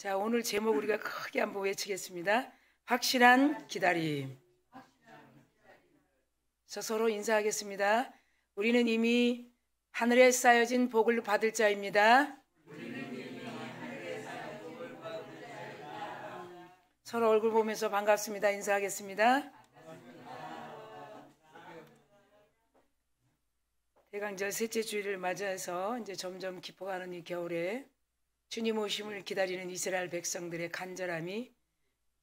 자, 오늘 제목 우리가 크게 한번 외치겠습니다. 확실한 기다림. 서로 인사하겠습니다. 우리는 이미 하늘에 쌓여진 복을 받을 자입니다. 서로 얼굴 보면서 반갑습니다. 인사하겠습니다. 대강절 셋째 주일을 맞이해서 이제 점점 깊어가는 이 겨울에 주님 오심을 기다리는 이스라엘 백성들의 간절함이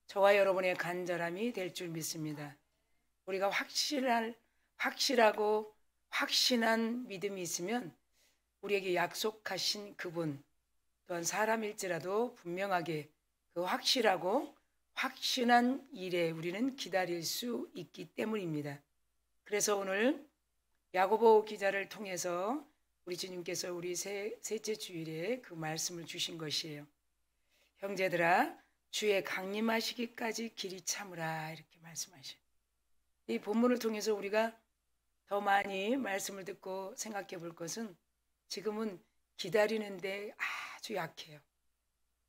저와 여러분의 간절함이 될 줄 믿습니다. 우리가 확실하고 확신한 믿음이 있으면 우리에게 약속하신 그분 또한 사람일지라도 분명하게 그 확실하고 확신한 일에 우리는 기다릴 수 있기 때문입니다. 그래서 오늘 야고보 기자를 통해서 우리 주님께서 우리 셋째 주일에 그 말씀을 주신 것이에요. 형제들아 주의 강림하시기까지 길이 참으라 이렇게 말씀하셔요. 이 본문을 통해서 우리가 더 많이 말씀을 듣고 생각해 볼 것은 지금은 기다리는데 아주 약해요.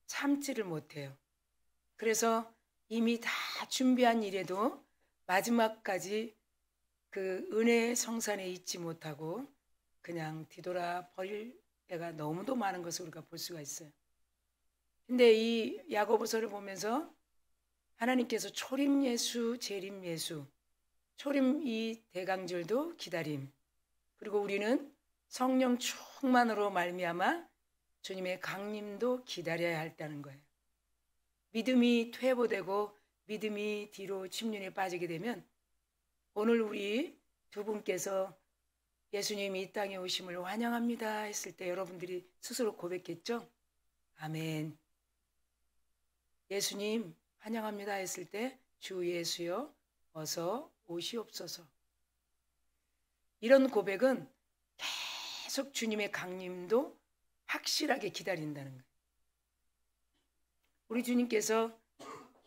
참지를 못해요. 그래서 이미 다 준비한 일에도 마지막까지 그 은혜의 성산에 있지 못하고 그냥 뒤돌아 버릴 때가 너무도 많은 것을 우리가 볼 수가 있어요. 근데 이 야고보서를 보면서 하나님께서 초림 예수, 재림 예수, 초림 이 대강절도 기다림, 그리고 우리는 성령 충만으로 말미암아 주님의 강림도 기다려야 한다는 거예요. 믿음이 퇴보되고 믿음이 뒤로 침륜에 빠지게 되면 오늘 우리 두 분께서 예수님이 이 땅에 오심을 환영합니다 했을 때 여러분들이 스스로 고백했죠? 아멘. 예수님 환영합니다 했을 때 주 예수여 어서 오시옵소서. 이런 고백은 계속 주님의 강림도 확실하게 기다린다는 거예요. 우리 주님께서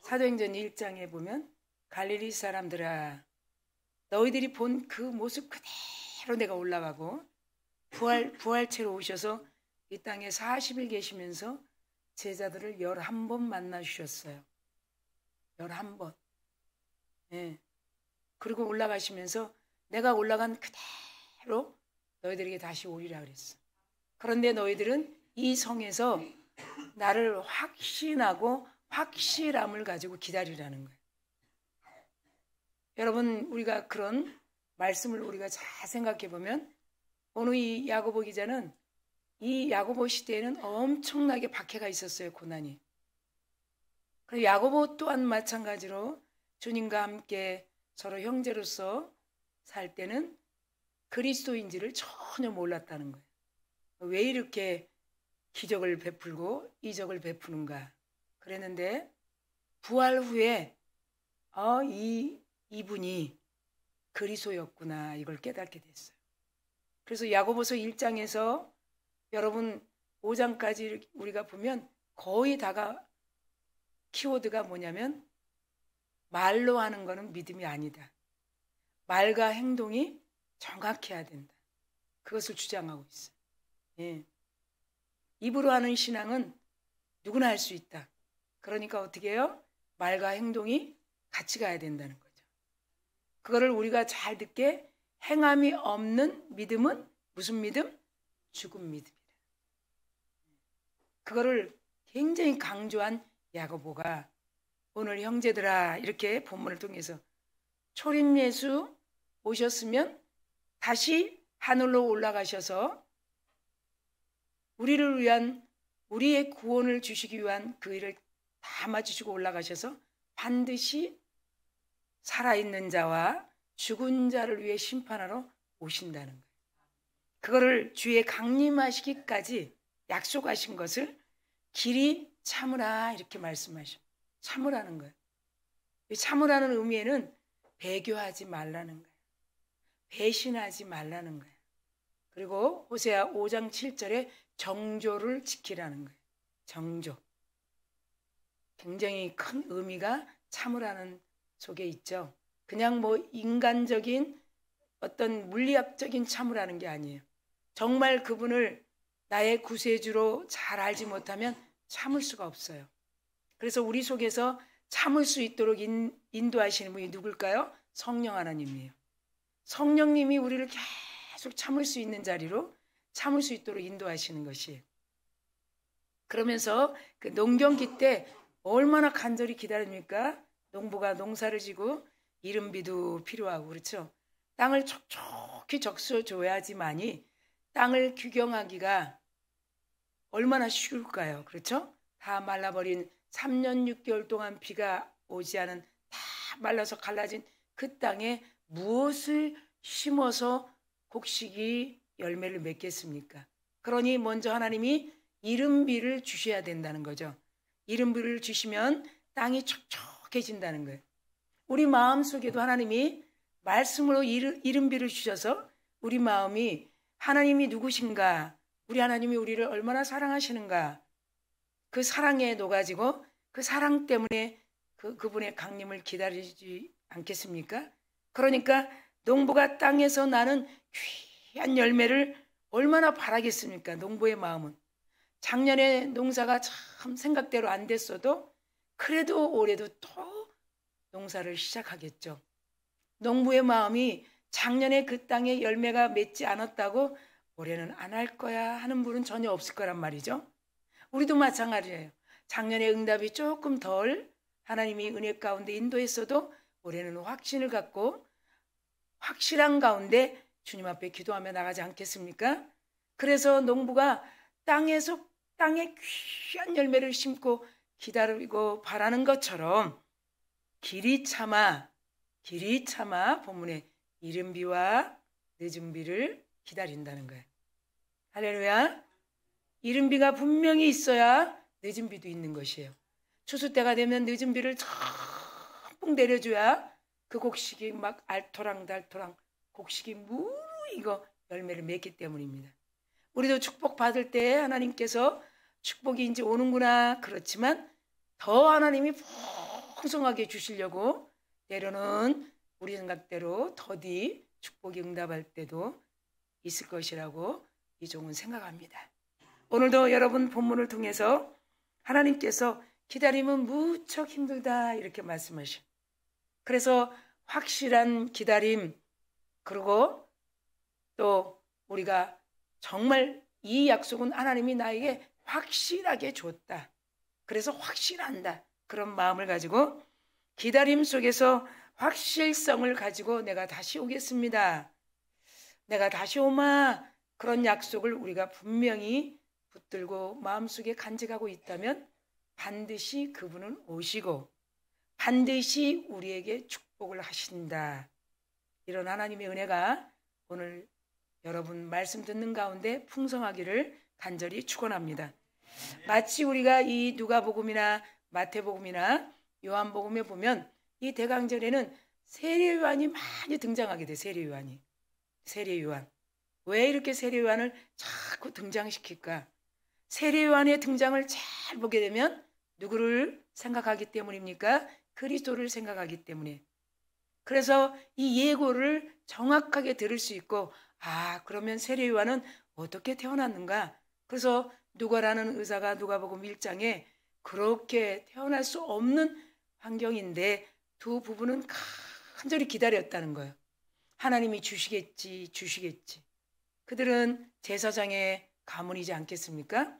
사도행전 1장에 보면 갈릴리 사람들아 너희들이 본 그 모습 그대로 내가 올라가고 부활체로 오셔서 이 땅에 40일 계시면서 제자들을 11번 만나 주셨어요. 11번. 예. 그리고 올라가시면서 내가 올라간 그대로 너희들에게 다시 오리라 그랬어. 그런데 너희들은 이 성에서 나를 확신하고 확실함을 가지고 기다리라는 거예요. 여러분 우리가 그런 말씀을 우리가 잘 생각해 보면 오늘 이 야고보 기자는 이 야고보 시대에는 엄청나게 박해가 있었어요. 고난이. 그리고 야고보 또한 마찬가지로 주님과 함께 서로 형제로서 살 때는 그리스도인지를 전혀 몰랐다는 거예요. 왜 이렇게 기적을 베풀고 이적을 베푸는가 그랬는데 부활 후에 이분이 그리스도였구나 이걸 깨닫게 됐어요. 그래서 야고보서 1장에서 여러분 5장까지 우리가 보면 거의 다가 키워드가 뭐냐면 말로 하는 거는 믿음이 아니다. 말과 행동이 정확해야 된다. 그것을 주장하고 있어요. 예. 입으로 하는 신앙은 누구나 할 수 있다. 그러니까 어떻게 해요? 말과 행동이 같이 가야 된다는 거죠. 그거를 우리가 잘 듣게 행함이 없는 믿음은 무슨 믿음? 죽은 믿음이라. 그거를 굉장히 강조한 야고보가 오늘 형제들아 이렇게 본문을 통해서 초림 예수 오셨으면 다시 하늘로 올라가셔서 우리를 위한 우리의 구원을 주시기 위한 그 일을 다 마치시고 올라가셔서 반드시 살아있는 자와 죽은 자를 위해 심판하러 오신다는 거예요. 그거를 주의 강림하시기까지 약속하신 것을 길이 참으라 이렇게 말씀하셔. 참으라는 거예요. 참으라는 의미에는 배교하지 말라는 거예요. 배신하지 말라는 거예요. 그리고 호세아 5장 7절에 정조를 지키라는 거예요. 정조. 굉장히 큰 의미가 참으라는 속에 있죠. 그냥 뭐 인간적인 어떤 물리학적인 참으라는 게 아니에요. 정말 그분을 나의 구세주로 잘 알지 못하면 참을 수가 없어요. 그래서 우리 속에서 참을 수 있도록 인도하시는 분이 누굴까요? 성령 하나님이에요. 성령님이 우리를 계속 참을 수 있는 자리로 참을 수 있도록 인도하시는 것이에요. 그러면서 그 농경기 때 얼마나 간절히 기다립니까? 농부가 농사를 지고 이른비도 필요하고 그렇죠. 땅을 촉촉히 적셔줘야지만이 땅을 규경하기가 얼마나 쉬울까요? 그렇죠? 다 말라버린 3년 6개월 동안 비가 오지 않은 다 말라서 갈라진 그 땅에 무엇을 심어서 곡식이 열매를 맺겠습니까? 그러니 먼저 하나님이 이른비를 주셔야 된다는 거죠. 이른비를 주시면 땅이 촉촉해진다는 거예요. 우리 마음속에도 하나님이 말씀으로 이른비를 주셔서 우리 마음이 하나님이 누구신가, 우리 하나님이 우리를 얼마나 사랑하시는가, 그 사랑에 녹아지고 그 사랑 때문에 그분의 강림을 기다리지 않겠습니까? 그러니까 농부가 땅에서 나는 귀한 열매를 얼마나 바라겠습니까? 농부의 마음은. 작년에 농사가 참 생각대로 안 됐어도 그래도 올해도 또 농사를 시작하겠죠. 농부의 마음이 작년에 그 땅에 열매가 맺지 않았다고 올해는 안 할 거야 하는 분은 전혀 없을 거란 말이죠. 우리도 마찬가지예요. 작년에 응답이 조금 덜 하나님이 은혜 가운데 인도했어도 올해는 확신을 갖고 확실한 가운데 주님 앞에 기도하며 나가지 않겠습니까? 그래서 농부가 땅에 귀한 열매를 심고 기다리고 바라는 것처럼 길이 참아 본문에 이른 비와 늦은 비를 기다린다는 거예요. 할렐루야. 이른 비가 분명히 있어야 늦은 비도 있는 것이에요. 추수 때가 되면 늦은 비를 쫙 내려줘야 그 곡식이 막 알토랑달토랑 곡식이 무르익어 열매를 맺기 때문입니다. 우리도 축복 받을 때 하나님께서 축복이 이제 오는구나. 그렇지만 더 하나님이 풍성하게 주시려고 때로는 우리 생각대로 더디 축복이 응답할 때도 있을 것이라고 이종은 생각합니다. 오늘도 여러분 본문을 통해서 하나님께서 기다림은 무척 힘들다 이렇게 말씀하셔. 그래서 확실한 기다림, 그리고 또 우리가 정말 이 약속은 하나님이 나에게 확실하게 줬다. 그래서 확실한다. 그런 마음을 가지고 기다림 속에서 확실성을 가지고 내가 다시 오겠습니다. 내가 다시 오마. 그런 약속을 우리가 분명히 붙들고 마음속에 간직하고 있다면 반드시 그분은 오시고 반드시 우리에게 축복을 하신다. 이런 하나님의 은혜가 오늘 여러분 말씀 듣는 가운데 풍성하기를 간절히 축원합니다. 마치 우리가 이 누가복음이나 마태복음이나 요한복음에 보면 이 대강절에는 세례요한이 많이 등장하게 돼. 세례요한. 왜 이렇게 세례요한을 자꾸 등장시킬까? 세례요한의 등장을 잘 보게 되면 누구를 생각하기 때문입니까? 그리스도를 생각하기 때문에. 그래서 이 예고를 정확하게 들을 수 있고, 그러면 세례요한은 어떻게 태어났는가? 그래서 누가라는 의사가 누가복음 1장에 그렇게 태어날 수 없는 환경인데 두 부부는 간절히 기다렸다는 거예요. 하나님이 주시겠지. 그들은 제사장의 가문이지 않겠습니까?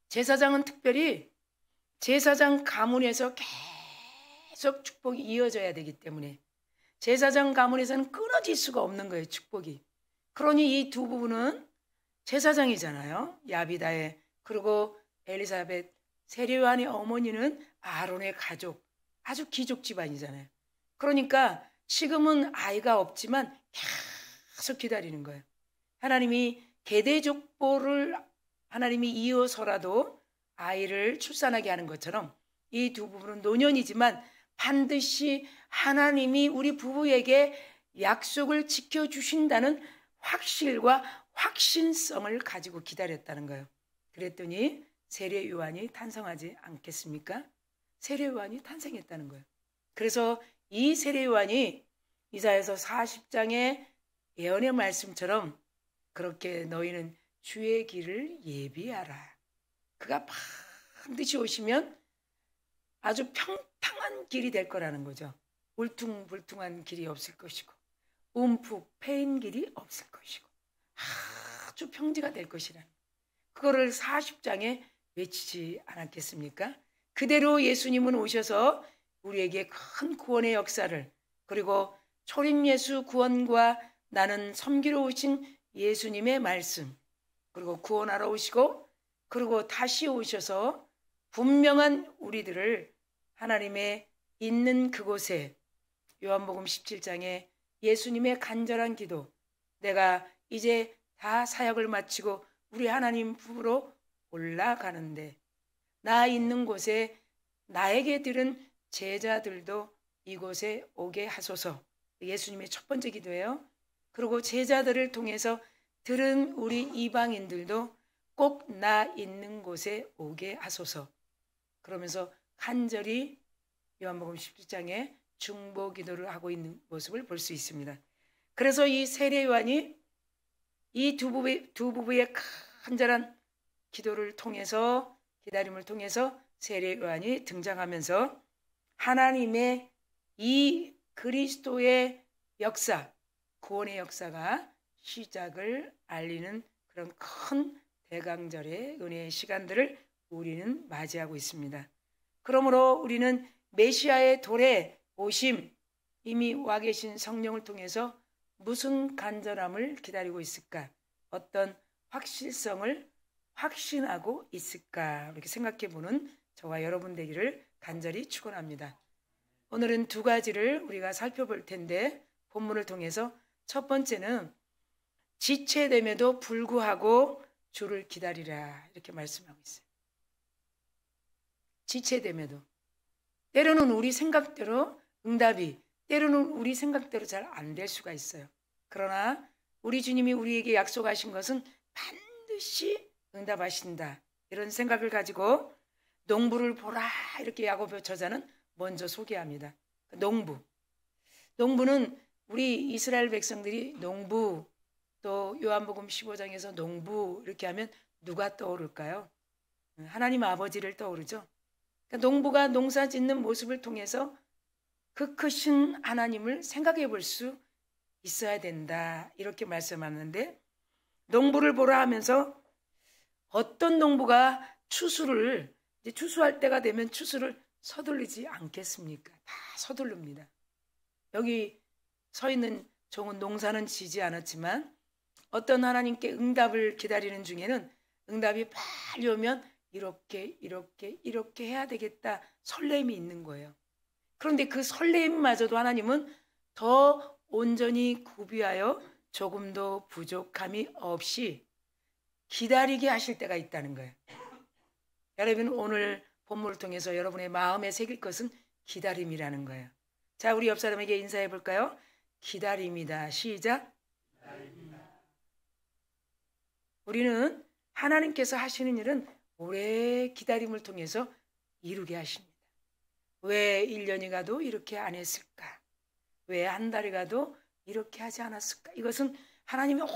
제사장은 특별히 제사장 가문에서 계속 축복이 이어져야 되기 때문에 제사장 가문에서는 끊어질 수가 없는 거예요, 축복이. 그러니 이 두 부부는 제사장이잖아요. 야비다의, 그리고 엘리사벳, 세례요한의 어머니는 아론의 가족, 아주 귀족 집안이잖아요. 그러니까 지금은 아이가 없지만 계속 기다리는 거예요. 하나님이 계대족보를 하나님이 이어서라도 아이를 출산하게 하는 것처럼 이 두 부부는 노년이지만 반드시 하나님이 우리 부부에게 약속을 지켜주신다는 확실과 확신성을 가지고 기다렸다는 거예요. 그랬더니 세례 요한이 탄생하지 않겠습니까? 세례 요한이 탄생했다는 거예요. 그래서 이 세례 요한이 이사야서 40장의 예언의 말씀처럼 그렇게 너희는 주의 길을 예비하라. 그가 반드시 오시면 아주 평탄한 길이 될 거라는 거죠. 울퉁불퉁한 길이 없을 것이고 움푹 패인 길이 없을 것이고 아주 평지가 될 것이라는, 그거를 40장에 외치지 않았겠습니까? 그대로 예수님은 오셔서 우리에게 큰 구원의 역사를, 그리고 초림 예수 구원과 나는 섬기러 오신 예수님의 말씀, 그리고 구원하러 오시고 그리고 다시 오셔서 분명한 우리들을 하나님의 있는 그곳에, 요한복음 17장에 예수님의 간절한 기도, 내가 이제 다 사역을 마치고 우리 하나님 품으로 올라가는데 나 있는 곳에 나에게 들은 제자들도 이곳에 오게 하소서. 예수님의 첫 번째 기도예요. 그리고 제자들을 통해서 들은 우리 이방인들도 꼭 나 있는 곳에 오게 하소서. 그러면서 간절히 요한복음 17장에 중보 기도를 하고 있는 모습을 볼 수 있습니다. 그래서 이 세례 요한이 이 두 부부의 간절한 기도를 통해서, 기다림을 통해서 세례 요한이 등장하면서 하나님의 이 그리스도의 역사, 구원의 역사가 시작을 알리는 그런 큰 대강절의 은혜의 시간들을 우리는 맞이하고 있습니다. 그러므로 우리는 메시아의 도래 오심, 이미 와 계신 성령을 통해서 무슨 간절함을 기다리고 있을까? 어떤 확실성을 확신하고 있을까? 이렇게 생각해 보는 저와 여러분 되기를 간절히 축원합니다. 오늘은 두 가지를 우리가 살펴볼 텐데, 본문을 통해서 첫 번째는 지체됨에도 불구하고 주를 기다리라, 이렇게 말씀하고 있어요. 지체됨에도, 때로는 우리 생각대로 응답이, 때로는 우리 생각대로 잘 안 될 수가 있어요. 그러나 우리 주님이 우리에게 약속하신 것은 반드시 응답하신다, 이런 생각을 가지고 농부를 보라, 이렇게 야고보 저자는 먼저 소개합니다. 농부는 우리 이스라엘 백성들이 농부, 또 요한복음 15장에서 농부 이렇게 하면 누가 떠오를까요? 하나님 아버지를 떠오르죠. 그러니까 농부가 농사 짓는 모습을 통해서 그 크신 하나님을 생각해 볼 수 있어야 된다, 이렇게 말씀하는데, 농부를 보라 하면서 어떤 농부가 추수를, 이제 추수할 때가 되면 추수를 서두르지 않겠습니까? 다 서두릅니다. 여기 서 있는 종은 농사는 지지 않았지만 어떤 하나님께 응답을 기다리는 중에는 응답이 빨리 오면 이렇게 해야 되겠다 설렘이 있는 거예요. 그런데 그 설렘마저도 하나님은 더 온전히 구비하여 조금도 부족함이 없이 기다리게 하실 때가 있다는 거예요. 여러분, 오늘 본문을 통해서 여러분의 마음에 새길 것은 기다림이라는 거예요. 자, 우리 옆 사람에게 인사해 볼까요? 기다림이다. 시작. 기다림이다. 우리는 하나님께서 하시는 일은 오래 기다림을 통해서 이루게 하십니다. 왜 1년이 가도 이렇게 안 했을까? 왜 한 달이 가도 이렇게 하지 않았을까? 이것은 하나님의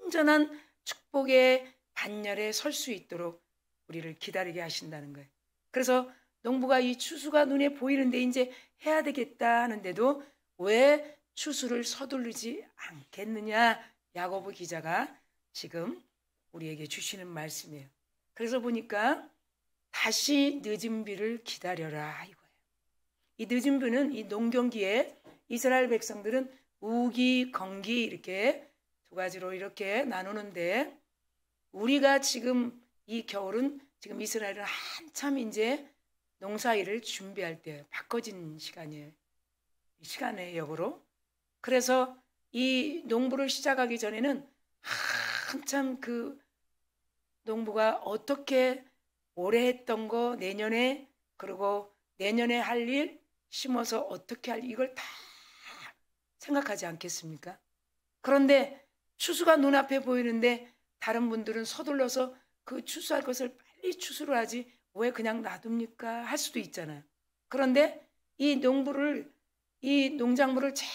온전한 축복의 반열에 설 수 있도록 우리를 기다리게 하신다는 거예요. 그래서 농부가 이 추수가 눈에 보이는데 이제 해야 되겠다 하는데도 왜 추수를 서두르지 않겠느냐, 야고보 기자가 지금 우리에게 주시는 말씀이에요. 그래서 보니까 다시 늦은 비를 기다려라, 이거예요. 이 늦은 비는 이 농경기에 이스라엘 백성들은 우기, 건기 이렇게 두 가지로 이렇게 나누는데, 우리가 지금 이 겨울은 지금 이스라엘은 한참 이제 농사일을 준비할 때 바꿔진 시간이에요. 시간의 역으로. 그래서 이 농부를 시작하기 전에는 한참 그 농부가 어떻게 올해 했던 거 내년에, 그리고 내년에 할 일, 심어서 어떻게 할 일, 이걸 다 생각하지 않겠습니까? 그런데 추수가 눈앞에 보이는데 다른 분들은 서둘러서 그 추수할 것을 빨리 추수를 하지 왜 그냥 놔둡니까? 할 수도 있잖아요. 그런데 이 농작물을 잘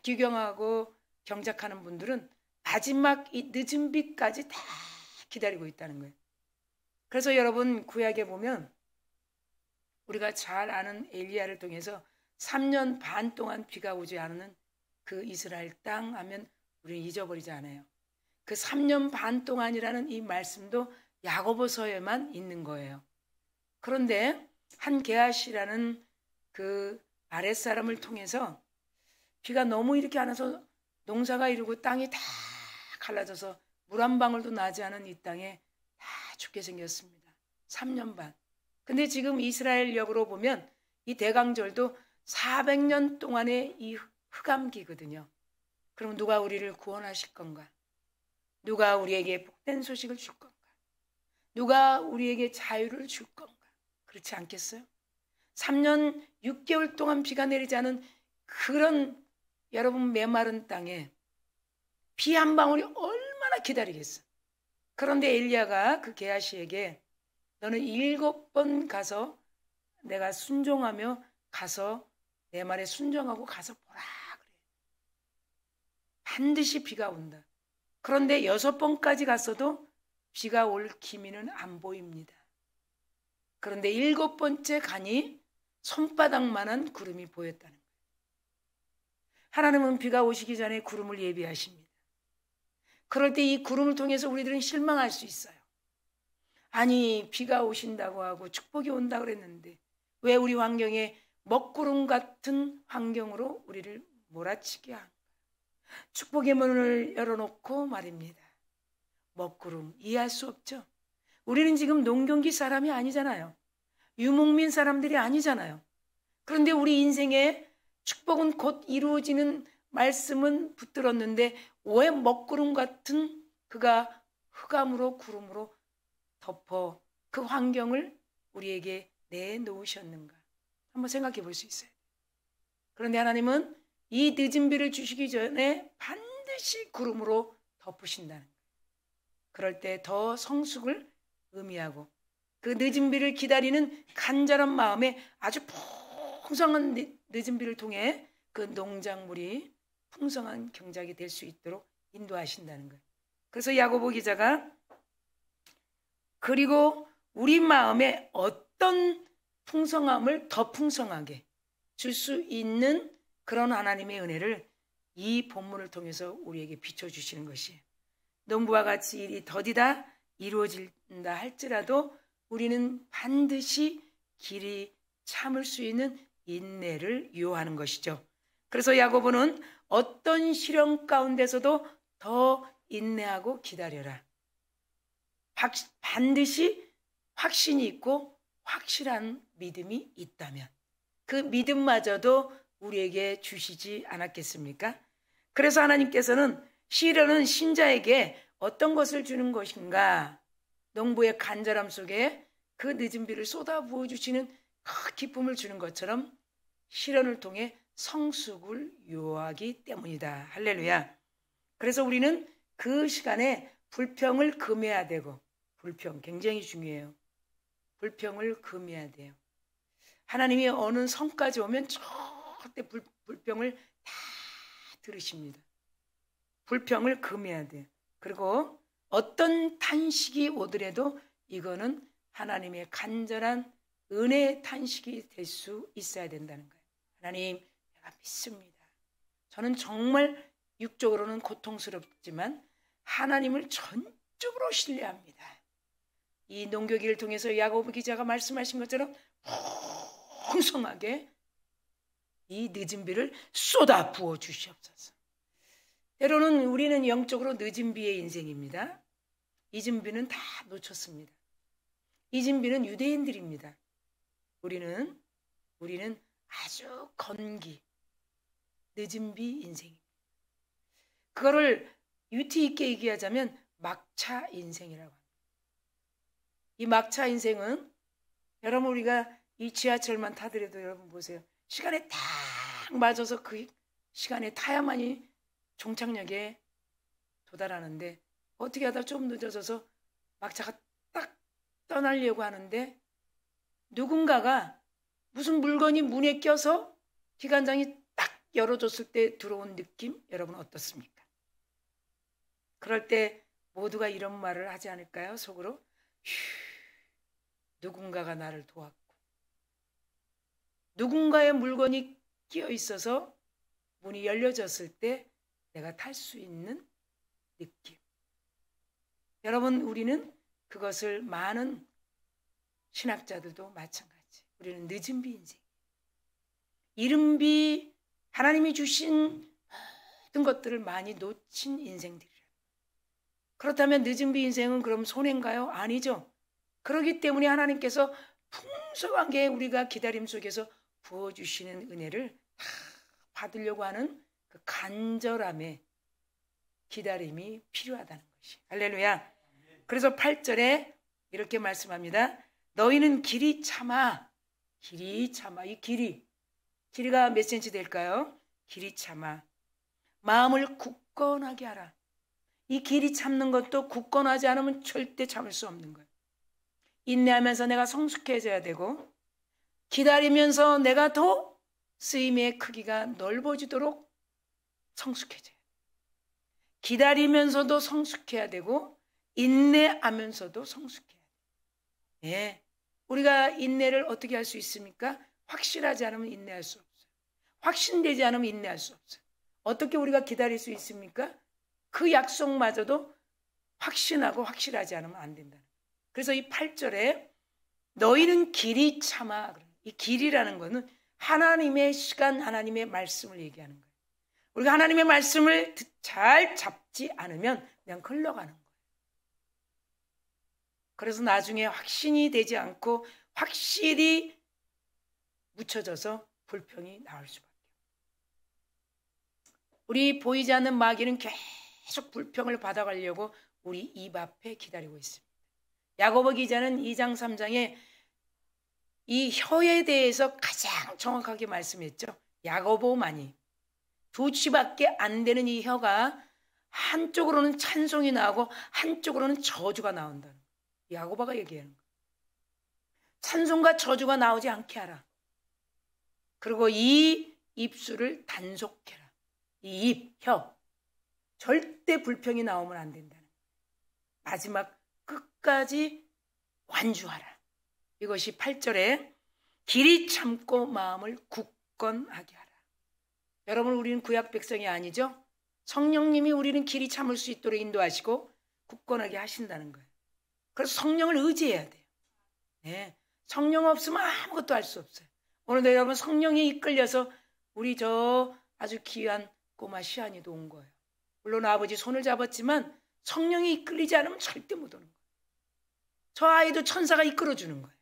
규경하고 경작하는 분들은 마지막 이 늦은 비까지 다 기다리고 있다는 거예요. 그래서 여러분, 구약에 보면 우리가 잘 아는 엘리야를 통해서 3년 반 동안 비가 오지 않는 그 이스라엘 땅 하면 우리는 잊어버리지 않아요. 그 3년 반 동안이라는 이 말씀도 야고보서에만 있는 거예요. 그런데 한 게하시라는 그 아랫사람을 통해서 비가 너무 이렇게 안 와서 농사가 이루고 땅이 다 갈라져서 물 한 방울도 나지 않은 이 땅에 다 죽게 생겼습니다. 3년 반. 근데 지금 이스라엘 역으로 보면 이 대강절도 400년 동안의 이 흑암기거든요. 그럼 누가 우리를 구원하실 건가? 누가 우리에게 복된 소식을 줄 건가? 누가 우리에게 자유를 줄 건가? 그렇지 않겠어요? 3년 6개월 동안 비가 내리지 않은 그런 여러분 메마른 땅에 비 한 방울이 얼마나 기다리겠어? 그런데 엘리야가 그 게하시에게 너는 7번 가서 내가 순종하며 가서 내 말에 순종하고 가서 보라 그래. 반드시 비가 온다. 그런데 6번까지 갔어도 비가 올 기미는 안 보입니다. 그런데 7번째 가니 손바닥만한 구름이 보였다는 거예요. 하나님은 비가 오시기 전에 구름을 예비하십니다. 그럴 때 이 구름을 통해서 우리들은 실망할 수 있어요. 아니 비가 오신다고 하고 축복이 온다고 그랬는데 왜 우리 환경에 먹구름 같은 환경으로 우리를 몰아치게 한가? 축복의 문을 열어놓고 말입니다. 먹구름 이해할 수 없죠. 우리는 지금 농경기 사람이 아니잖아요. 유목민 사람들이 아니잖아요. 그런데 우리 인생에 축복은 곧 이루어지는 말씀은 붙들었는데 왜 먹구름 같은 그가 흑암으로 구름으로 덮어 그 환경을 우리에게 내놓으셨는가? 한번 생각해 볼 수 있어요. 그런데 하나님은 이 늦은 비를 주시기 전에 반드시 구름으로 덮으신다는 거예요. 그럴 때 더 성숙을 의미하고 그 늦은 비를 기다리는 간절한 마음에 아주 풍성한 늦은 비를 통해 그 농작물이 풍성한 경작이 될 수 있도록 인도하신다는 거예요. 그래서 야고보 기자가 그리고 우리 마음에 어떤 풍성함을 더 풍성하게 줄 수 있는 그런 하나님의 은혜를 이 본문을 통해서 우리에게 비춰주시는 것이에요. 농부와 같이 일이 더디다 이루어진다 할지라도 우리는 반드시 길이 참을 수 있는 인내를 요하는 것이죠. 그래서 야고보는 어떤 시련 가운데서도 더 인내하고 기다려라. 반드시 확신이 있고 확실한 믿음이 있다면 그 믿음마저도 우리에게 주시지 않았겠습니까? 그래서 하나님께서는 시련은 신자에게 어떤 것을 주는 것인가? 농부의 간절함 속에 그 늦은 비를 쏟아부어 주시는 그 기쁨을 주는 것처럼 시련을 통해 성숙을 요하기 때문이다. 할렐루야. 그래서 우리는 그 시간에 불평을 금해야 되고, 불평 굉장히 중요해요. 불평을 금해야 돼요. 하나님이 어느 성까지 오면 절대 불평을 다 들으십니다. 불평을 금해야 돼요. 그리고 어떤 탄식이 오더라도 이거는 하나님의 간절한 은혜의 탄식이 될 수 있어야 된다는 거예요. 하나님, 내가 믿습니다. 저는 정말 육적으로는 고통스럽지만 하나님을 전적으로 신뢰합니다. 이 농교기를 통해서 야고보 기자가 말씀하신 것처럼 풍성하게 이 늦은 비를 쏟아 부어 주시옵소서. 때로는 우리는 영적으로 늦은 비의 인생입니다. 잊은 비는 다 놓쳤습니다. 잊은 비는 유대인들입니다. 우리는 아주 건기, 늦은 비 인생입니다. 그거를 유티 있게 얘기하자면 막차 인생이라고 합니다. 이 막차 인생은 여러분 우리가 이 지하철만 타더라도 여러분 보세요. 시간에 딱 맞아서 그 시간에 타야만이 종착역에 도달하는데 어떻게 하다 좀 늦어져서 막차가 딱 떠나려고 하는데 누군가가 무슨 물건이 문에 껴서 기관장이 딱 열어줬을 때 들어온 느낌 여러분 어떻습니까? 그럴 때 모두가 이런 말을 하지 않을까요? 속으로 휴, 누군가가 나를 도왔고 누군가의 물건이 끼어 있어서 문이 열려졌을 때 내가 탈 수 있는 느낌. 여러분, 우리는 그것을 많은 신학자들도 마찬가지. 우리는 늦은 비 인생. 이른 비, 하나님이 주신 모든 것들을 많이 놓친 인생들이라. 그렇다면 늦은 비 인생은 그럼 손해인가요? 아니죠. 그렇기 때문에 하나님께서 풍성하게 우리가 기다림 속에서 부어주시는 은혜를 다 받으려고 하는 그 간절함에 기다림이 필요하다는 것이. 할렐루야. 그래서 8절에 이렇게 말씀합니다. 너희는 길이 참아. 길이 참아. 이 길이가 몇 센치 될까요? 길이 참아. 마음을 굳건하게 하라. 이 길이 참는 것도 굳건하지 않으면 절대 참을 수 없는 거예요. 인내하면서 내가 성숙해져야 되고, 기다리면서 내가 더 쓰임의 크기가 넓어지도록 성숙해져야 돼요. 기다리면서도 성숙해야 되고 인내하면서도 성숙해야 돼요. 예. 우리가 인내를 어떻게 할 수 있습니까? 확실하지 않으면 인내할 수 없어요. 확신되지 않으면 인내할 수 없어요. 어떻게 우리가 기다릴 수 있습니까? 그 약속마저도 확신하고 확실하지 않으면 안 된다는 거예요. 그래서 이 8절에 너희는 길이 참아. 이 길이라는 것은 하나님의 시간, 하나님의 말씀을 얘기하는 거예요. 우리가 하나님의 말씀을 잘 잡지 않으면 그냥 흘러가는 거예요. 그래서 나중에 확신이 되지 않고 확실히 묻혀져서 불평이 나올 수밖에. 우리 보이지 않는 마귀는 계속 불평을 받아가려고 우리 입 앞에 기다리고 있습니다. 야고보 기자는 2장 3장에 이 혀에 대해서 가장 정확하게 말씀했죠. 야고보만이 두 치밖에 안 되는 이 혀가 한쪽으로는 찬송이 나오고 한쪽으로는 저주가 나온다는 거예요. 야고보가 얘기하는 거예요. 찬송과 저주가 나오지 않게 하라. 그리고 이 입술을 단속해라. 이 입, 혀. 절대 불평이 나오면 안 된다는 거예요. 마지막 끝까지 완주하라. 이것이 8절에 길이 참고 마음을 굳건하게 하라. 여러분, 우리는 구약 백성이 아니죠? 성령님이 우리는 길이 참을 수 있도록 인도하시고 굳건하게 하신다는 거예요. 그래서 성령을 의지해야 돼요. 네. 성령 없으면 아무것도 할 수 없어요. 오늘도 여러분 성령에 이끌려서 우리 저 아주 귀한 꼬마 시안이도 온 거예요. 물론 아버지 손을 잡았지만 성령이 이끌리지 않으면 절대 못 오는 거예요. 저 아이도 천사가 이끌어주는 거예요.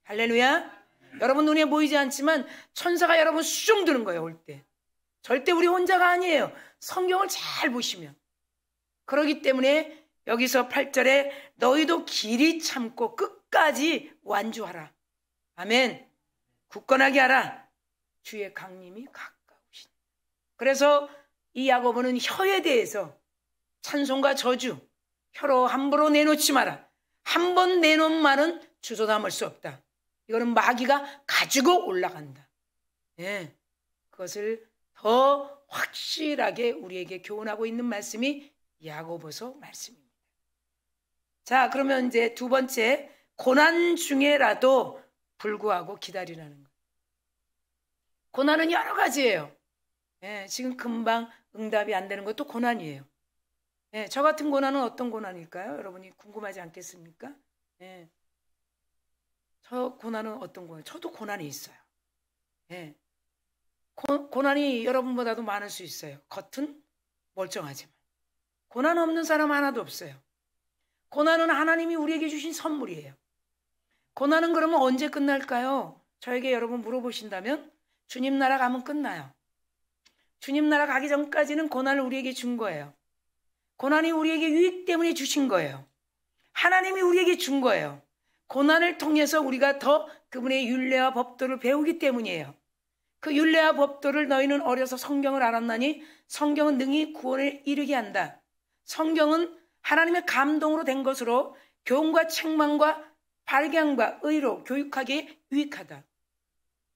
할렐루야. 여러분 눈에 보이지 않지만 천사가 여러분 수종 드는 거예요. 올 때. 절대 우리 혼자가 아니에요. 성경을 잘 보시면. 그렇기 때문에 여기서 8절에 너희도 길이 참고 끝까지 완주하라. 아멘. 굳건하게 하라. 주의 강림이 가까우신. 그래서 이 야고보는 혀에 대해서 찬송과 저주, 혀로 함부로 내놓지 마라. 한 번 내놓은 말은 주워 담을 수 없다. 이거는 마귀가 가지고 올라간다. 예, 그것을 더 확실하게 우리에게 교훈하고 있는 말씀이 야고보서 말씀입니다. 자, 그러면 이제 두 번째, 고난 중에라도 불구하고 기다리라는 거예요. 고난은 여러 가지예요. 예, 지금 금방 응답이 안 되는 것도 고난이에요. 예, 저 같은 고난은 어떤 고난일까요? 여러분이 궁금하지 않겠습니까? 예, 저 고난은 어떤 고난? 저도 고난이 있어요. 예, 고난이 여러분보다도 많을 수 있어요. 겉은 멀쩡하지만. 고난 없는 사람 하나도 없어요. 고난은 하나님이 우리에게 주신 선물이에요. 고난은 그러면 언제 끝날까요? 저에게 여러분 물어보신다면 주님 나라 가면 끝나요. 주님 나라 가기 전까지는 고난을 우리에게 준 거예요. 고난이 우리에게 유익 때문에 주신 거예요. 하나님이 우리에게 준 거예요. 고난을 통해서 우리가 더 그분의 율례와 법도를 배우기 때문이에요. 그 율례와 법도를 너희는 어려서 성경을 알았나니 성경은 능히 구원을 이르게 한다. 성경은 하나님의 감동으로 된 것으로 교훈과 책망과 발견과 의로 교육하기에 유익하다.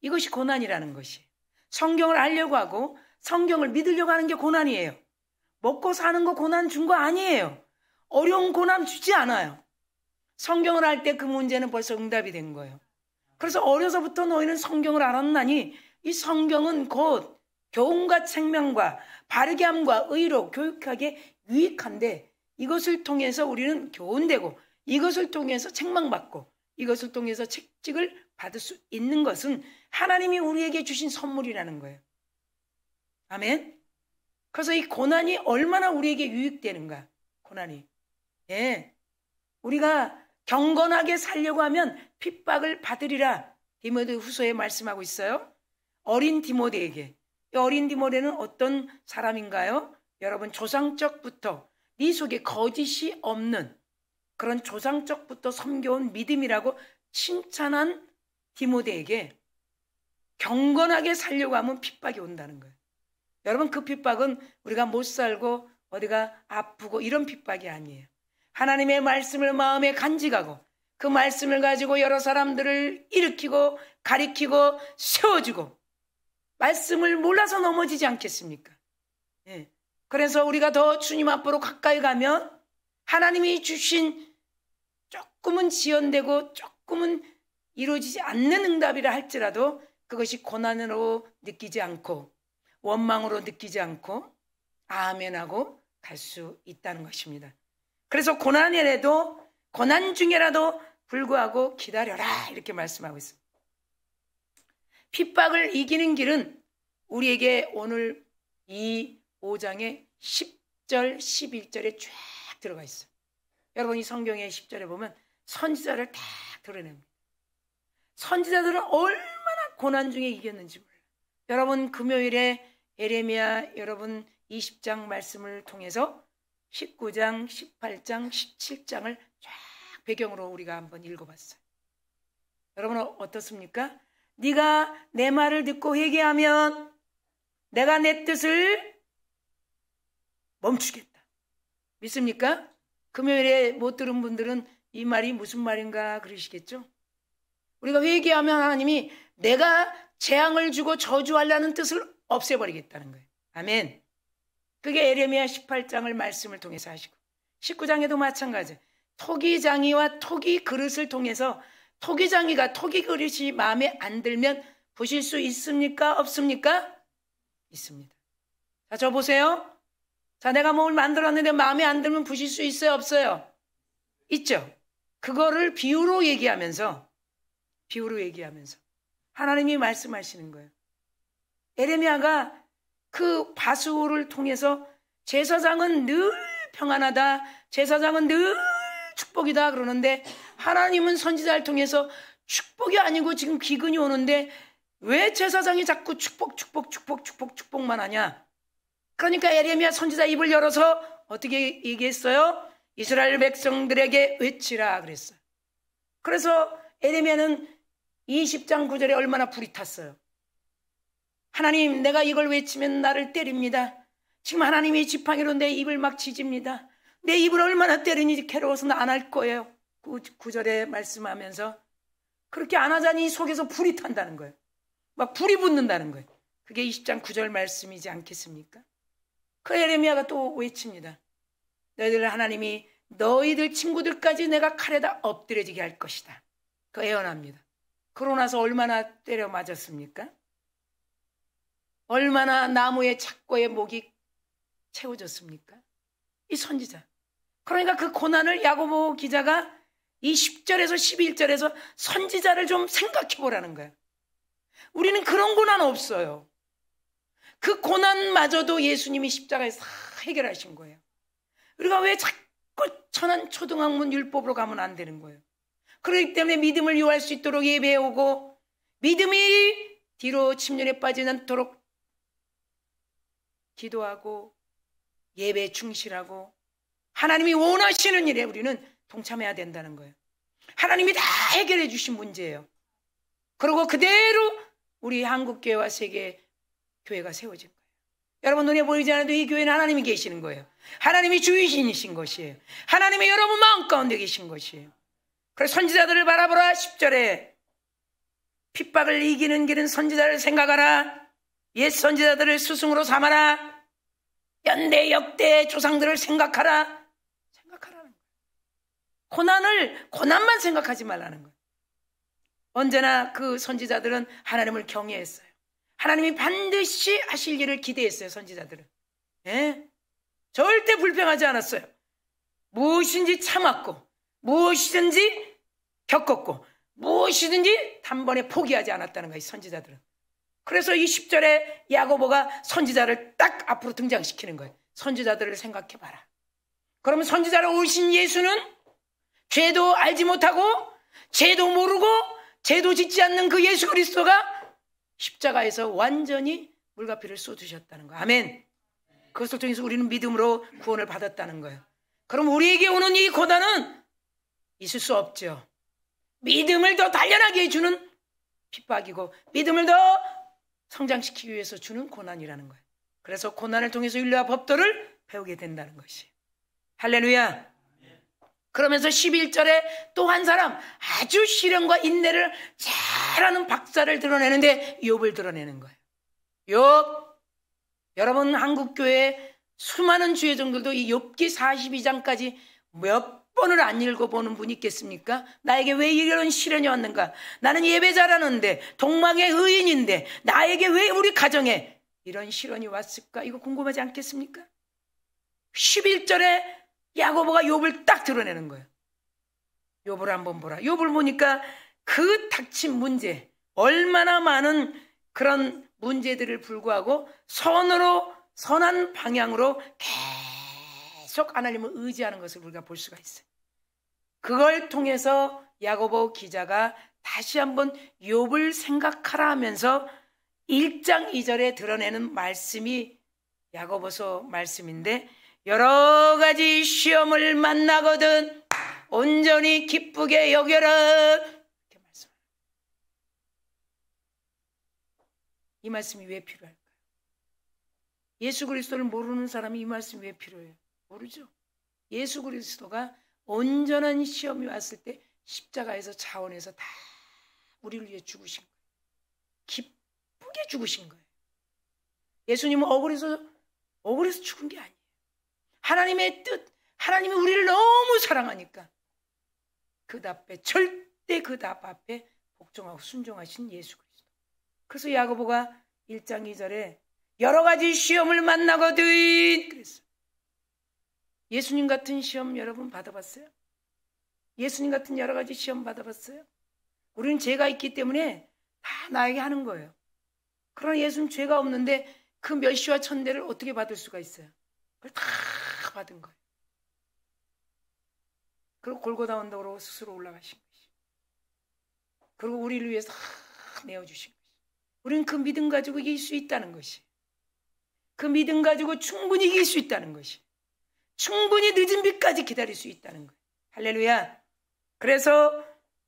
이것이 고난이라는 것이. 성경을 알려고 하고 성경을 믿으려고 하는 게 고난이에요. 먹고 사는 거 고난 준 거 아니에요. 어려운 고난 주지 않아요. 성경을 할 때 그 문제는 벌써 응답이 된 거예요. 그래서 어려서부터 너희는 성경을 알았나니 이 성경은 곧 교훈과 책망과 바르게 함과 의로 교육하게 유익한데 이것을 통해서 우리는 교훈되고 이것을 통해서 책망받고 이것을 통해서 책직을 받을 수 있는 것은 하나님이 우리에게 주신 선물이라는 거예요. 아멘. 그래서 이 고난이 얼마나 우리에게 유익되는가. 고난이. 예. 우리가 경건하게 살려고 하면 핍박을 받으리라. 디모데 후서에 말씀하고 있어요. 어린 디모데에게. 이 어린 디모데는 어떤 사람인가요? 여러분, 조상적부터 네 속에 거짓이 없는 그런 조상적부터 섬겨온 믿음이라고 칭찬한 디모데에게 경건하게 살려고 하면 핍박이 온다는 거예요. 여러분, 그 핍박은 우리가 못 살고 어디가 아프고 이런 핍박이 아니에요. 하나님의 말씀을 마음에 간직하고 그 말씀을 가지고 여러 사람들을 일으키고 가리키고 세워주고 말씀을 몰라서 넘어지지 않겠습니까? 예. 그래서 우리가 더 주님 앞으로 가까이 가면 하나님이 주신 조금은 지연되고 조금은 이루어지지 않는 응답이라 할지라도 그것이 고난으로 느끼지 않고 원망으로 느끼지 않고 아멘하고 갈 수 있다는 것입니다. 그래서 고난 중에라도 불구하고 기다려라 이렇게 말씀하고 있습니다. 핍박을 이기는 길은 우리에게 오늘 이 5장의 10절 11절에 쫙 들어가 있어요. 여러분, 이 성경의 10절에 보면 선지자를 다 드러냅니다. 선지자들은 얼마나 고난 중에 이겼는지 몰라요. 여러분, 금요일에 에레미야 여러분 20장 말씀을 통해서 19장, 18장, 17장을 쫙 배경으로 우리가 한번 읽어봤어요. 여러분 어떻습니까? 네가 내 말을 듣고 회개하면 내가 내 뜻을 멈추겠다. 믿습니까? 금요일에 못 들은 분들은 이 말이 무슨 말인가 그러시겠죠? 우리가 회개하면 하나님이 내가 재앙을 주고 저주하려는 뜻을 없애버리겠다는 거예요. 아멘. 그게 에레미야 18장을 말씀을 통해서 하시고 19장에도 마찬가지예요. 토기장이와 토기 그릇을 통해서 토기장이가 토기 그릇이 마음에 안 들면 부실 수 있습니까? 없습니까? 있습니다. 자, 저 보세요. 자, 내가 뭘 만들었는데 마음에 안 들면 부실 수 있어요? 없어요? 있죠. 그거를 비유로 얘기하면서 하나님이 말씀하시는 거예요. 에레미야가 그 바수를 통해서 제사장은 늘 평안하다, 제사장은 늘 축복이다 그러는데 하나님은 선지자를 통해서 축복이 아니고 지금 기근이 오는데 왜 제사장이 자꾸 축복만 하냐? 그러니까 에레미야 선지자 입을 열어서 어떻게 얘기했어요? 이스라엘 백성들에게 외치라 그랬어요. 그래서 에레미야는 20장 9절에 얼마나 불이 탔어요. 하나님, 내가 이걸 외치면 나를 때립니다. 지금 하나님이 지팡이로 내 입을 막 지집니다. 내 입을 얼마나 때리니 괴로워서 안 할 거예요. 9절에 말씀하면서 그렇게 안 하자니 속에서 불이 탄다는 거예요. 막 불이 붙는다는 거예요. 그게 20장 9절 말씀이지 않겠습니까? 그 에레미야가 또 외칩니다. 너희들 하나님이 너희들 친구들까지 내가 칼에다 엎드려지게 할 것이다. 그 예언합니다. 그러고 나서 얼마나 때려 맞았습니까? 얼마나 나무의 착고의 목이 채워졌습니까? 이 선지자. 그러니까 그 고난을 야고보 기자가 이 10절에서 11절에서 선지자를 좀 생각해 보라는 거예요. 우리는 그런 고난 없어요. 그 고난마저도 예수님이 십자가에서 다 해결하신 거예요. 우리가 왜 자꾸 천한 초등학문 율법으로 가면 안 되는 거예요? 그렇기 때문에 믿음을 유할 수 있도록 예배해 오고 믿음이 뒤로 침륜에 빠지지 않도록 기도하고 예배에 충실하고 하나님이 원하시는 일에 우리는 동참해야 된다는 거예요. 하나님이 다 해결해 주신 문제예요. 그리고 그대로 우리 한국교회와 세계교회가 세워진 거예요. 여러분 눈에 보이지 않아도 이 교회는 하나님이 계시는 거예요. 하나님이 주인이신 것이에요. 하나님이 여러분 마음 가운데 계신 것이에요. 그래서 선지자들을 바라보라. 10절에 핍박을 이기는 길은 선지자를 생각하라. 옛 선지자들을 스승으로 삼아라. 연대 역대 조상들을 생각하라는 거예요. 고난만 생각하지 말라는 거예요. 언제나 그 선지자들은 하나님을 경외했어요. 하나님이 반드시 하실 일을 기대했어요. 선지자들은. 예? 절대 불평하지 않았어요. 무엇인지 참았고 무엇이든지 겪었고 무엇이든지 단번에 포기하지 않았다는 거예요. 선지자들은. 그래서 이 10절에 야고보가 선지자를 딱 앞으로 등장시키는 거예요. 선지자들을 생각해봐라. 그러면 선지자로 오신 예수는 죄도 알지 못하고 죄도 모르고 죄도 짓지 않는 그 예수 그리스도가 십자가에서 완전히 물과 피를 쏟으셨다는 거예요. 아멘. 그것을 통해서 우리는 믿음으로 구원을 받았다는 거예요. 그럼 우리에게 오는 이 고난은 있을 수 없죠. 믿음을 더 단련하게 해주는 핍박이고 믿음을 더 성장시키기 위해서 주는 고난이라는 거예요. 그래서 고난을 통해서 윤리와 법도를 배우게 된다는 것이. 할렐루야. 그러면서 11절에 또 한 사람 아주 시련과 인내를 잘하는 박사를 드러내는데 욥을 드러내는 거예요. 욥. 여러분 한국교회 수많은 주의종들도 이 욥기 42장까지 몇 번을 안 읽어보는 분이 있겠습니까? 나에게 왜 이런 시련이 왔는가? 나는 예배자라는데 동망의 의인인데 나에게 왜 우리 가정에 이런 시련이 왔을까? 이거 궁금하지 않겠습니까? 11절에 야고보가 욥을 딱 드러내는 거예요. 욥을 한번 보라. 욥을 보니까 그 닥친 문제, 얼마나 많은 그런 문제들을 불구하고 선한 방향으로 계속 하나님을 의지하는 것을 우리가 볼 수가 있어요. 그걸 통해서 야고보 기자가 다시 한번 욥을 생각하라 하면서 1장 2절에 드러내는 말씀이 야고보서 말씀인데, 여러 가지 시험을 만나거든 온전히 기쁘게 여겨라, 이렇게 말씀합니다. 이 말씀이 왜 필요할까요? 예수 그리스도를 모르는 사람이 이 말씀이 왜 필요해요? 모르죠. 예수 그리스도가 온전한 시험이 왔을 때 십자가에서 자원해서 다 우리를 위해 죽으신 거예요. 기쁘게 죽으신 거예요. 예수님은 억울해서 죽은 게 아니에요. 하나님의 뜻, 하나님이 우리를 너무 사랑하니까 그 답에, 절대 그 답 앞에 복종하고 순종하신 예수 그리스도. 그래서 야고보가 1장 2절에 여러 가지 시험을 만나거든 그랬어요. 예수님 같은 시험 여러분 받아봤어요? 예수님 같은 여러 가지 시험 받아봤어요? 우리는 죄가 있기 때문에 다 나에게 하는 거예요. 그러나 예수는 죄가 없는데 그 멸시와 천대를 어떻게 받을 수가 있어요? 그걸 다 받은 거예요. 그리고 골고다 언덕으로 스스로 올라가신 것이. 그리고 우리를 위해서 다 내어주신 것이. 우리는 그 믿음 가지고 이길 수 있다는 것이. 그 믿음 가지고 충분히 이길 수 있다는 것이. 충분히 늦은 빛까지 기다릴 수 있다는 거예요. 할렐루야. 그래서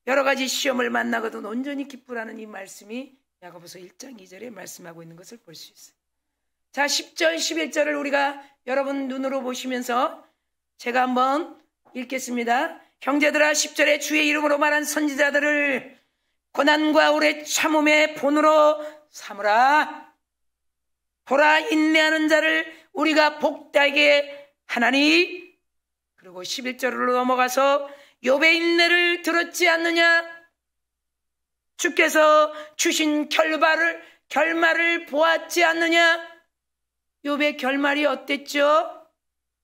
여러 가지 시험을 만나거든 온전히 기쁘라는 이 말씀이 야고보서 1장 2절에 말씀하고 있는 것을 볼 수 있어요. 자, 10절 11절을 우리가 여러분 눈으로 보시면서 제가 한번 읽겠습니다. 형제들아, 10절에 주의 이름으로 말한 선지자들을 고난과 오래 참음의 본으로 삼으라. 보라, 인내하는 자를 우리가 복되게 하나니. 그리고 11절로 넘어가서 욥의 인내를 들었지 않느냐? 주께서 주신 결말을 보았지 않느냐? 욥의 결말이 어땠죠?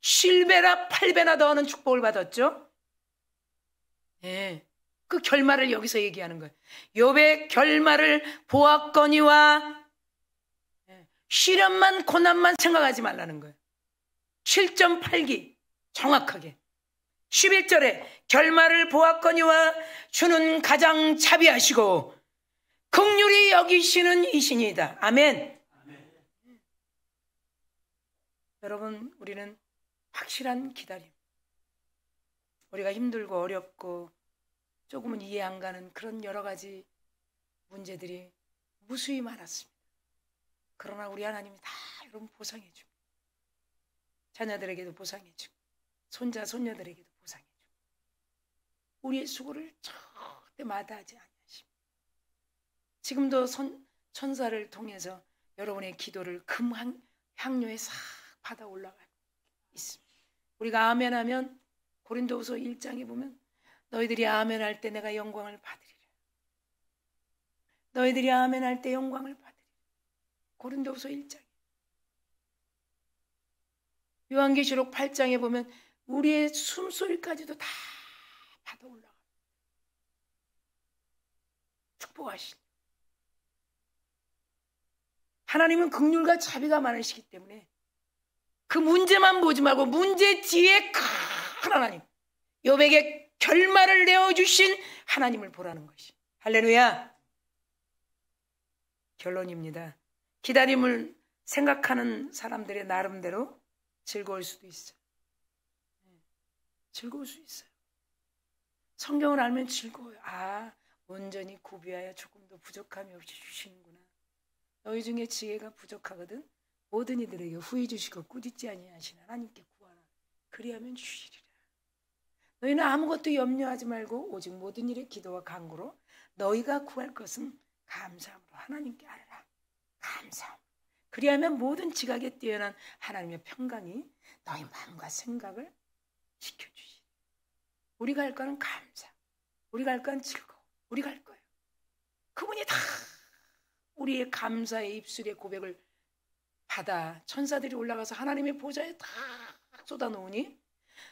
7배나 8배나 더하는 축복을 받았죠. 예, 그 결말을 여기서 얘기하는 거예요. 욥의 결말을 보았거니와. 시련만 고난만 생각하지 말라는 거예요. 7.8기 정확하게 11절에 결말을 보았거니와 주는 가장 자비하시고 긍휼히 여기시는 이신이다. 아멘. 여러분, 우리는 확실한 기다림, 우리가 힘들고 어렵고 조금은 이해 안 가는 그런 여러 가지 문제들이 무수히 많았습니다. 그러나 우리 하나님이 다 여러분 보상해 줍니다. 자녀들에게도 보상해 주고 손자 손녀들에게도 보상해 주고 우리의 수고를 절대 마다하지 않으십니다. 지금도 천사를 통해서 여러분의 기도를 향료에 싹 받아 올라가고 있습니다. 우리가 아멘하면 고린도후서 1장에 보면 너희들이 아멘할 때 내가 영광을 받으리라. 너희들이 아멘 할 때 영광을 받으리라. 고린도후서 1장. 요한계시록 8장에 보면 우리의 숨소리까지도 다 받아 올라가. 축복하시니. 하나님은 긍휼과 자비가 많으시기 때문에 그 문제만 보지 말고 문제 뒤에 큰 하나님, 욥에게 결말을 내어주신 하나님을 보라는 것이. 할렐루야. 결론입니다. 기다림을 생각하는 사람들의 나름대로 즐거울 수도 있어요. 즐거울 수 있어요. 성경을 알면 즐거워요. 아, 온전히 구비하여 조금 더 부족함이 없이 주시는구나. 너희 중에 지혜가 부족하거든 모든 이들에게 후히 주시고 꾸짖지 아니하시는 하나님께 구하라. 그리하면 주시리라. 너희는 아무것도 염려하지 말고 오직 모든 일에 기도와 간구로 너희가 구할 것은 감사함으로 하나님께 아뢰라. 감사함. 그리하면 모든 지각에 뛰어난 하나님의 평강이 너희 마음과 생각을 지켜주시리. 우리가 할 거는 감사, 우리가 할 거는 즐거워, 우리가 할 거예요. 그분이 다 우리의 감사의 입술의 고백을 받아 천사들이 올라가서 하나님의 보좌에 다 쏟아놓으니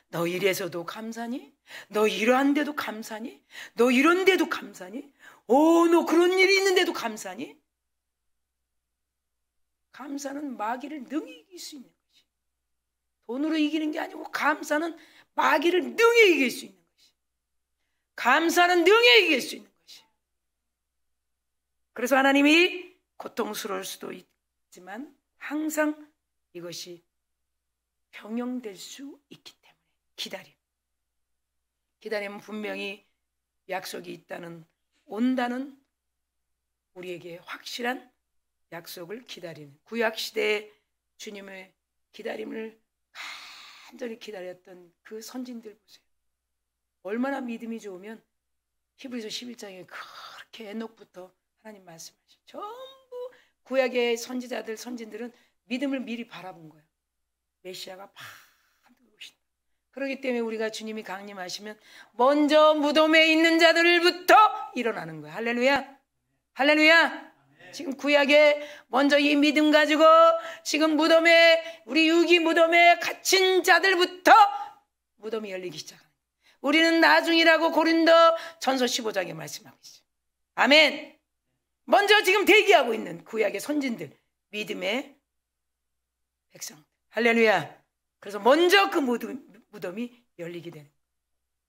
너 이래서도 감사니? 너 이러한데도 감사니? 너 이런데도 감사니? 너 그런 일이 있는데도 감사니? 감사는 마귀를 능히 이길 수 있는 것이. 돈으로 이기는 게 아니고 감사는 마귀를 능히 이길 수 있는 것이. 감사는 능히 이길 수 있는 것이. 그래서 하나님이 고통스러울 수도 있지만 항상 이것이 병용될 수 있기 때문에 기다림. 기다림은 분명히 약속이 있다는, 온다는 우리에게 확실한 약속을 기다리는, 구약시대에 주님의 기다림을 간절히 기다렸던 그 선진들 보세요. 얼마나 믿음이 좋으면 히브리서 11장에 그렇게 에녹부터 하나님 말씀하시죠. 전부 구약의 선지자들, 선진들은 믿음을 미리 바라본 거예요. 메시아가 반드시 오신다. 그렇기 때문에 우리가 주님이 강림하시면 먼저 무덤에 있는 자들부터 일어나는 거예요. 할렐루야. 할렐루야. 지금 구약에 먼저 이 믿음 가지고 지금 무덤에, 우리 유기 무덤에 갇힌 자들부터 무덤이 열리기 시작합니다. 우리는 나중이라고 고린도 전서 15장에 말씀하고 있어요. 아멘. 먼저 지금 대기하고 있는 구약의 선진들, 믿음의 백성. 할렐루야. 그래서 먼저 그 무덤이 열리게 되는.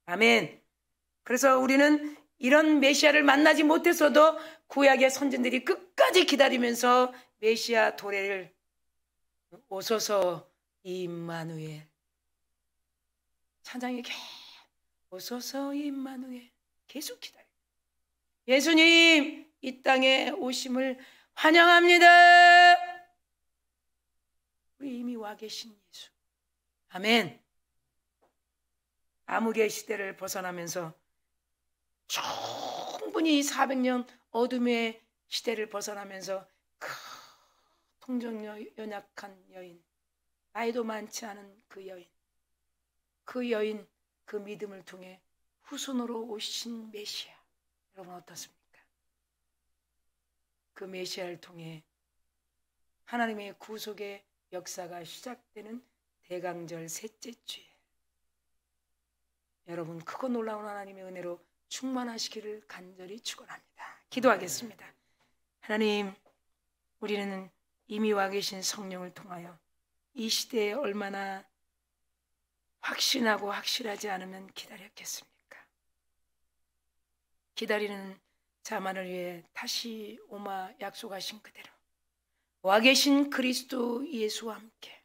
아멘. 그래서 우리는 이런 메시아를 만나지 못했어도 구약의 선진들이 끝까지 기다리면서 메시아 도래를, 오소서 임마누엘, 찬양이 오소서 임마누엘 계속 기다려요. 예수님 이 땅에 오심을 환영합니다. 우리 이미 와 계신 예수. 아멘. 암흑의 시대를 벗어나면서 충분히 400년 어둠의 시대를 벗어나면서 통정 연약한 여인, 나이도 많지 않은 그 여인, 그 믿음을 통해 후손으로 오신 메시아. 여러분 어떻습니까? 그 메시아를 통해 하나님의 구속의 역사가 시작되는 대강절 셋째 주에 여러분 크고 놀라운 하나님의 은혜로 충만하시기를 간절히 축원합니다. 기도하겠습니다. 하나님, 우리는 이미 와 계신 성령을 통하여 이 시대에 얼마나 확신하고 확실하지 않으면 기다렸겠습니까? 기다리는 자만을 위해 다시 오마 약속하신 그대로 와 계신 그리스도 예수와 함께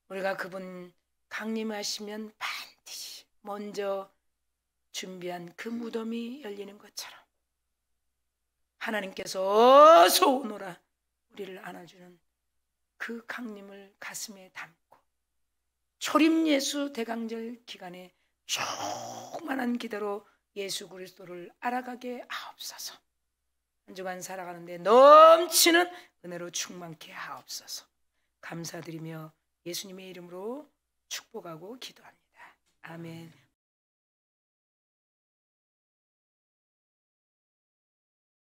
우리가 그분 강림하시면 반드시 먼저 준비한 그 무덤이 열리는 것처럼 하나님께서 어서 오너라 우리를 안아주는 그 강림을 가슴에 담고 초림 예수 대강절 기간에 충만한 기도로 예수 그리스도를 알아가게 하옵소서. 한 주간 살아가는데 넘치는 은혜로 충만케 하옵소서. 감사드리며 예수님의 이름으로 축복하고 기도합니다. 아멘.